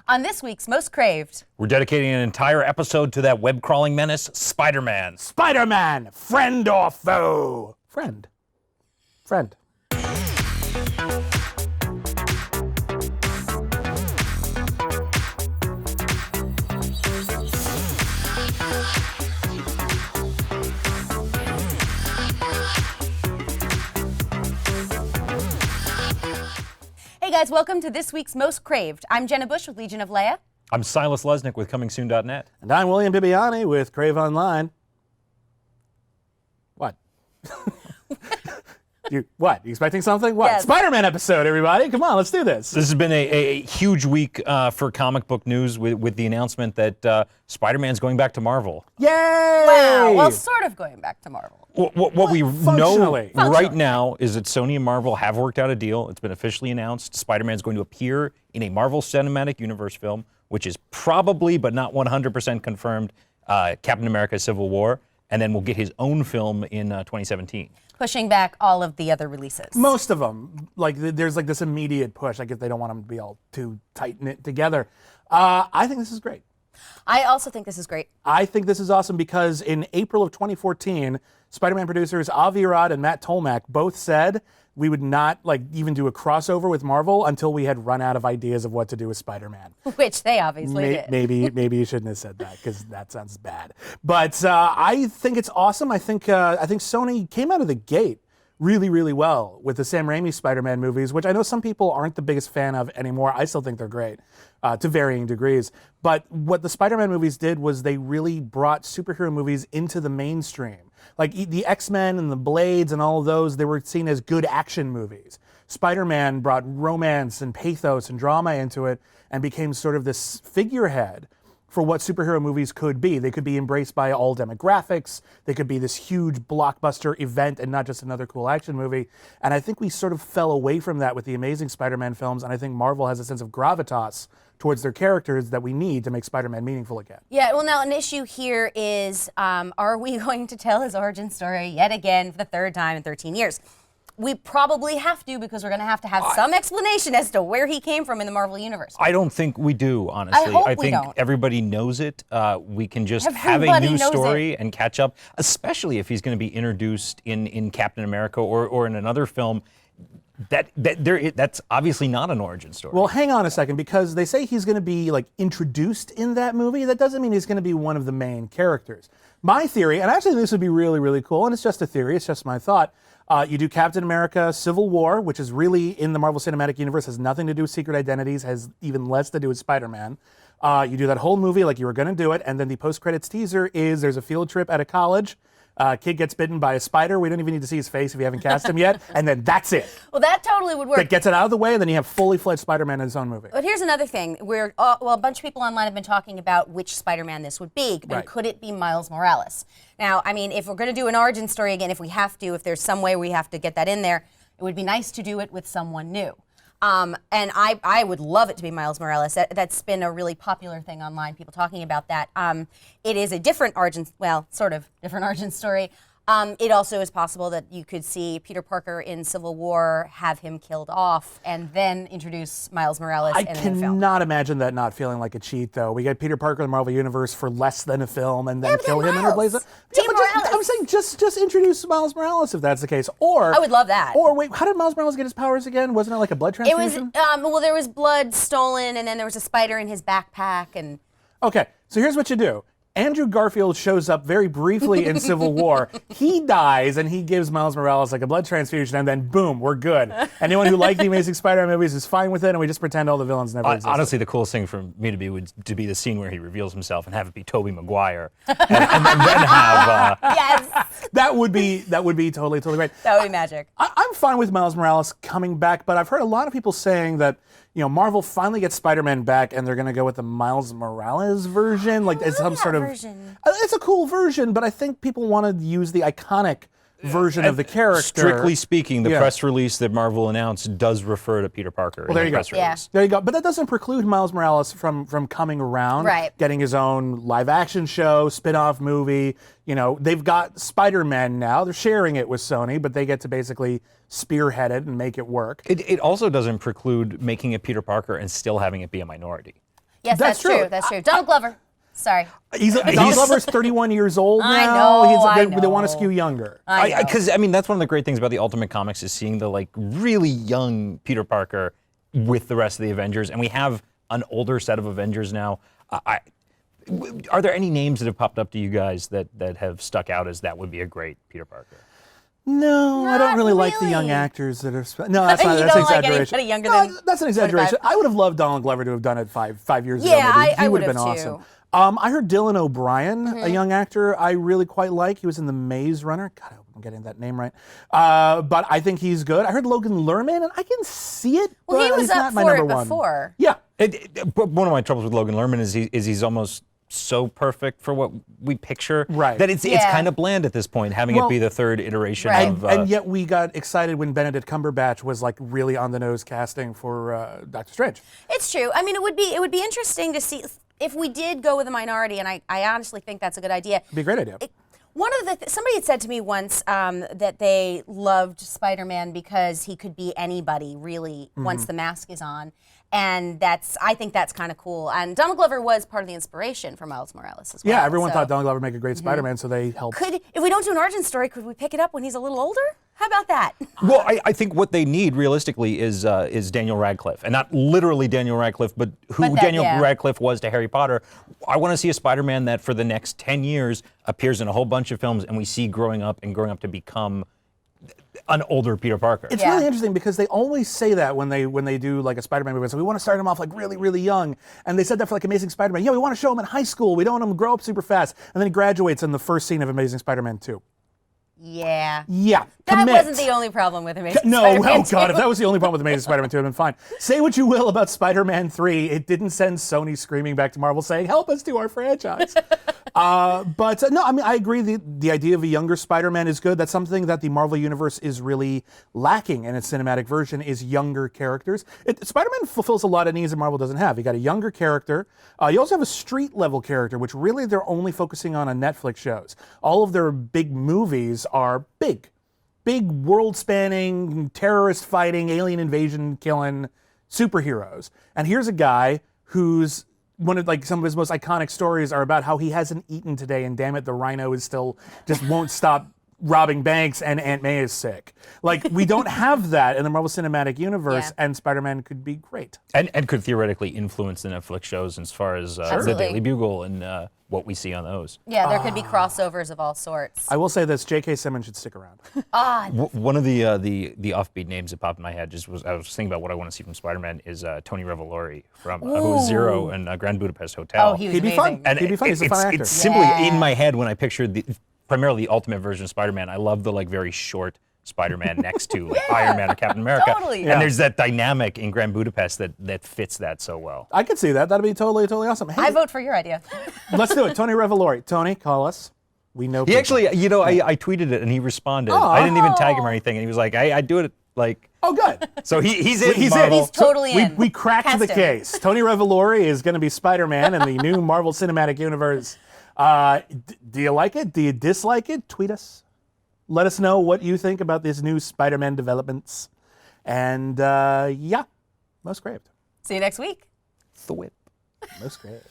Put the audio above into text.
On this week's Most Craved, we're dedicating an entire episode to that web-crawling menace, Spider-Man. Spider-Man, friend or foe? Friend. Friend. Hey guys, welcome to this week's Most Craved. I'm Jenna Bush with Legion of Leia. I'm Silas Lesnick with ComingSoon.net. And I'm William Bibiani with Crave Online. What? You expecting something? What? Yes. Spider-Man episode, everybody. Come on, let's do this. This has been a huge week for comic book news with the announcement that Spider-Man's going back to Marvel. Yay! Wow, well, sort of going back to Marvel. What we know Functionally. right now is that Sony and Marvel have worked out a deal. It's been officially announced. Spider-Man's going to appear in a Marvel Cinematic Universe film, which is probably, but not 100% confirmed, Captain America Civil War, and then we'll get his own film in 2017. Pushing back all of the other releases. Most of them. There's this immediate push. I guess they don't want them to be all too tight-knit together. I think this is great. I also think this is great. I think this is awesome because in April of 2014, Spider-Man producers Avi Arad and Matt Tolmach both said we would not even do a crossover with Marvel until we had run out of ideas of what to do with Spider-Man. Which they obviously did. Maybe you shouldn't have said that because that sounds bad. But I think it's awesome. I think Sony came out of the gate really, really well with the Sam Raimi Spider-Man movies, which I know some people aren't the biggest fan of anymore. I still think they're great to varying degrees. But what the Spider-Man movies did was they really brought superhero movies into the mainstream. Like the X-Men and the Blades and all of those, they were seen as good action movies. Spider-Man brought romance and pathos and drama into it and became sort of this figurehead for what superhero movies could be. They could be embraced by all demographics. They could be this huge blockbuster event and not just another cool action movie. And I think we sort of fell away from that with the Amazing Spider-Man films, and I think Marvel has a sense of gravitas towards their characters that we need to make Spider-Man meaningful again. Yeah, well now an issue here is, are we going to tell his origin story yet again for the third time in 13 years? We probably have to because we're going to have some explanation as to where he came from in the Marvel Universe. I don't think we do, honestly. I hope think we don't. Everybody knows it. We can just Everybody have a new knows story and catch up, especially if he's going to be introduced in Captain America or in another film. That's obviously not an origin story. Well, hang on a second, because they say he's going to be introduced in that movie. That doesn't mean he's going to be one of the main characters. My theory, and actually this would be really, really cool, and it's just a theory, it's just my thought. You do Captain America Civil War, which is really in the Marvel Cinematic Universe, has nothing to do with secret identities, has even less to do with Spider-Man. You do that whole movie like you were going to do it, and then the post-credits teaser is there's a field trip at a college. Kid gets bitten by a spider. We don't even need to see his face if you haven't cast him yet. And then that's it. Well, that totally would work. That gets it out of the way, and then you have fully fledged Spider-Man in his own movie. But here's another thing. A bunch of people online have been talking about which Spider-Man this would be. And Right. could it be Miles Morales? Now, I mean, if we're going to do an origin story again, if we have to, if there's some way we have to get that in there, it would be nice to do it with someone new. And I would love it to be Miles Morales. That's been a really popular thing online, people talking about that. It is a different sort of different origin story. It also is possible that you could see Peter Parker in Civil War, have him killed off, and then introduce Miles Morales in a new film. I cannot imagine that not feeling like a cheat, though. We get Peter Parker in the Marvel Universe for less than a film, and then kill him and replace it. Team Morales. I'm saying just introduce Miles Morales if that's the case. Or I would love that. Or wait, how did Miles Morales get his powers again? Wasn't it like a blood transfusion? It was there was blood stolen, and then there was a spider in his backpack, and Okay, so here's what you do. Andrew Garfield shows up very briefly in Civil War. He dies, and he gives Miles Morales a blood transfusion, and then boom, we're good. Anyone who liked the Amazing Spider-Man movies is fine with it, and we just pretend all the villains never existed. Honestly, the coolest thing for me to be would to be the scene where he reveals himself and have it be Tobey Maguire, and then have. yes, That would be totally great. that would be magic. I'm fine with Miles Morales coming back, but I've heard a lot of people saying that Marvel finally gets Spider-Man back, and they're going to go with the Miles Morales version, it's some sort of version. It's a cool version, but I think people want to use the iconic version of the character. Strictly speaking, the press release that Marvel announced does refer to Peter Parker. Well, there in you the go. press release. There you go. But that doesn't preclude Miles Morales from coming around, Right. getting his own live-action show, spin-off movie. They've got Spider-Man now. They're sharing it with Sony, but they get to basically spearhead it and make it work. It also doesn't preclude making it Peter Parker and still having it be a minority. Yes, That's that's true. true. That's true. Donald Glover. Sorry. Donald Glover's 31 years old now. I know, They want to I skew know. younger. Because I mean, that's one of the great things about the Ultimate Comics is seeing the like really young Peter Parker with the rest of the Avengers, and we have an older set of Avengers now. Are there any names that have popped up to you guys that have stuck out as that would be a great Peter Parker? No, I don't really like the young really. actors that are. No, that's not. You That's don't like exaggeration. anybody younger No, than that's an exaggeration. 25? I would have loved Donald Glover to have done it five years ago. Yeah, Maybe. I He would have would've been too. awesome. I heard Dylan O'Brien, a young actor I really quite like. He was in The Maze Runner. God, I hope I'm getting that name right. But I think he's good. I heard Logan Lerman, and I can see it. Well, but he was he's up not my for number it one. before. Yeah. But one of my troubles with Logan Lerman is he's almost so perfect for what we picture Right. that it's Yeah. kind of bland at this point, having Well, it be the third iteration Right. of. And yet we got excited when Benedict Cumberbatch was like really on the nose casting for Doctor Strange. It's true. I mean, it would be interesting to see if we did go with a minority, and I honestly think that's a good idea. It'd be a great idea. One of the somebody had said to me once that they loved Spider-Man because he could be anybody really once the mask is on, and I think that's kind of cool. And Donald Glover was part of the inspiration for Miles Morales as well. Yeah, everyone so thought Donald Glover would make a great Spider-Man, so they helped. if we don't do an origin story, could we pick it up when he's a little older? How about that? Well, I think what they need realistically is Daniel Radcliffe, and not literally Daniel Radcliffe, but who Daniel Radcliffe was to Harry Potter. I want to see a Spider-Man that for the next 10 years appears in a whole bunch of films, and we see growing up to become an older Peter Parker. It's really interesting because they always say that when they do like a Spider-Man movie. So we want to start him off like really, really young. And they said that for like Amazing Spider-Man. Yeah, we want to show him in high school. We don't want him to grow up super fast. And then he graduates in the first scene of Amazing Spider-Man 2. Yeah. Yeah, That commit. wasn't the only problem with Amazing No, Spider-Man oh God, 2. if that was the only problem with Amazing Spider-Man 2, I'd been fine. Say what you will about Spider-Man 3, it didn't send Sony screaming back to Marvel saying, help us do our franchise. But no, I mean, I agree the idea of a younger Spider-Man is good. That's something that the Marvel Universe is really lacking in its cinematic version is younger characters. Spider-Man fulfills a lot of needs that Marvel doesn't have. You got a younger character. You also have a street-level character, which really they're only focusing on Netflix shows. All of their big movies are big world-spanning, terrorist-fighting, alien invasion killing superheroes. And here's a guy who's some of his most iconic stories are about how he hasn't eaten today, and damn it, the Rhino is still just won't stop robbing banks, and Aunt May is sick. Like, we don't have that in the Marvel Cinematic Universe, and Spider-Man could be great. And could theoretically influence the Netflix shows as far as the Daily Bugle and what we see on those. Yeah, there could be crossovers of all sorts. I will say this, J.K. Simmons should stick around. One of the offbeat names that popped in my head I was thinking about what I want to see from Spider-Man is Tony Revolori from who was Zero and Grand Budapest Hotel. Oh, he was He'd be amazing. fun. And He'd be fun. He's a fun actor. It's simply in my head when I pictured primarily the Ultimate version of Spider-Man. I love the like very short Spider-Man next to like Iron Man or Captain America. Totally. And there's that dynamic in Grand Budapest that fits that so well. I could see that. That'd be totally awesome. Hey, I vote for your idea. let's do it. Tony Revolori. Tony, call us. We know He people. actually, I tweeted it and he responded. I didn't even tag him or anything, and he was like, I do it like. Oh, good. So he's in. He's Marvel. in. He's totally in. We cracked Cast the him. case. Tony Revolori is going to be Spider-Man in the new Marvel Cinematic Universe. Do you like it? Do you dislike it? Tweet us. Let us know what you think about these new Spider-Man developments. And Most Craved. See you next week. The whip. Most Craved.